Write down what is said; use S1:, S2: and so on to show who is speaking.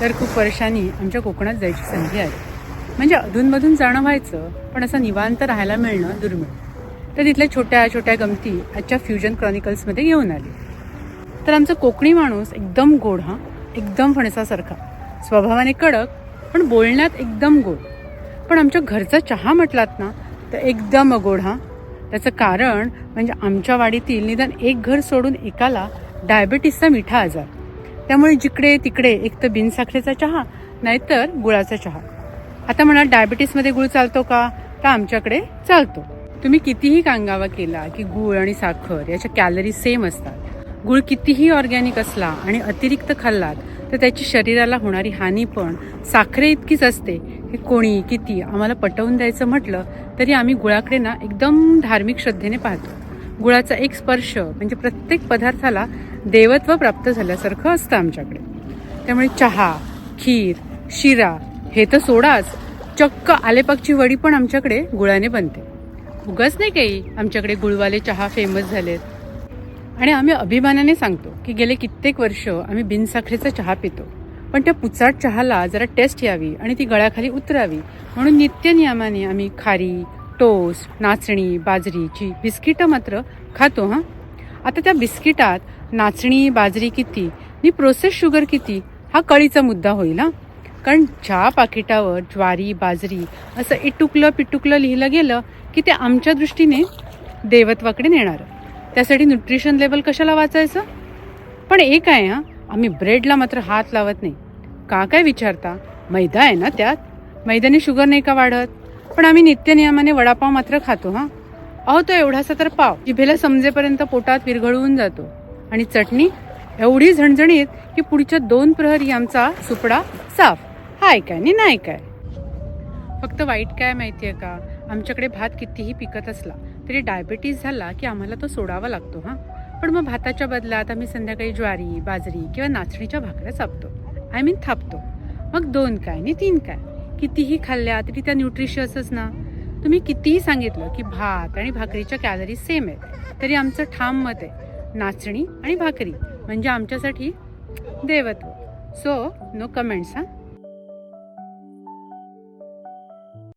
S1: तर खूप वर्षांनी आमच्या कोकणात जायची संधी आली. म्हणजे अधूनमधून जाणं व्हायचं, पण असं निवांत राहायला मिळणं दुर्मिळ. तर तिथल्या छोट्या छोट्या गमती आजच्या फ्युजन क्रॉनिकल्समध्ये घेऊन आली. तर आमचा कोकणी माणूस एकदम गोड, एकदम फणसासारखा, स्वभावाने कडक पण बोलण्यात एकदम गोड. पण आमच्या घरचा चहा म्हटलात ना तर एकदम अगोड. त्याचं कारण म्हणजे आमच्या वाडीतील निदान एक घर सोडून एकाला डायबिटीसचा मिठा आजार. त्यामुळे जिकडे तिकडे एक तर बिनसाखरेचा चहा नाहीतर गुळाचा चहा. आता म्हणा डायबिटीसमध्ये गुळ चालतो का, तर आमच्याकडे चालतो. तुम्ही कितीही कांगावा केला की गुळ आणि साखर याच्या कॅलरी सेम असतात. गुळ कितीही ऑर्गॅनिक असला आणि अतिरिक्त खाल्लात तर त्याची शरीराला होणारी हानी पण साखरे इतकीच असते. की कोणी किती आम्हाला पटवून द्यायचं म्हटलं तरी आम्ही गुळाकडे ना एकदम धार्मिक श्रद्धेने पाहतो. गुळाचा एक स्पर्श म्हणजे प्रत्येक पदार्थाला देवत्व प्राप्त झाल्यासारखं असतं आमच्याकडे. त्यामुळे चहा, खीर, शिरा हे तर सोडाच, चक्क आलेपाकची वडी पण आमच्याकडे गुळाने बनते. उगाच नाही काही आमच्याकडे गुळवाले चहा फेमस झालेत. आणि आम्ही अभिमानाने सांगतो की गेले कित्येक वर्ष आम्ही बिनसाखरेचा चहा पितो. पण त्या पुचाट चहाला जरा टेस्ट यावी आणि ती गळ्याखाली उतरावी म्हणून नित्यनियमाने आम्ही खारी, टोस्ट, नाचणी, बाजरीची बिस्किटं मात्र खातो. आता त्या बिस्किटात नाचणी, बाजरी किती आणि प्रोसेस शुगर किती हा कळीचा मुद्दा होईल. कारण चहा पाकिटावर ज्वारी, बाजरी असं इटुकलं पिटुकलं लिहिलं गेलं की ते आमच्या दृष्टीने देवत्वाकडे नेणार. त्यासाठी न्यूट्रिशन लेवल कशाला वाचायचं. पण एक आहे, आम्ही ब्रेडला मात्र हात लावत नाही. का काय विचारता, मैदा आहे ना त्यात, मैद्याने शुगर नाही का वाढत. पण आम्ही नित्यनियमाने वडापाव मात्र खातो. अहो तो एवढासा तर पाव जिभेला समजेपर्यंत पोटात विरघळून जातो. आणि चटणी एवढी झणझणीत की पुढच्या 2 प्रहरी आमचा सुपडा साफ. हाय काय नाही काय. फक्त वाईट काय माहितीये का, आमच्याकडे भात कितीही पिकत असला तरी डायबिटीस झाला की आम्हाला तो सोडावा लागतो. पण मग भाताच्या बदल्यात आम्ही संध्याकाळी ज्वारी, बाजरी किंवा नाचणीच्या भाकऱ्या थापतो. मग 2 काय आणि 3 काय कितीही खाल्ल्या तरी त्या न्यूट्रिशियसच ना. तुम्ही कितीही सांगितलं की भात आणि भाकरीच्या कॅलरी सेम आहेत तरी आमचं ठाम मत आहे, नाचणी आणि भाकरी म्हणजे आमच्यासाठी देवत्व. So no comments.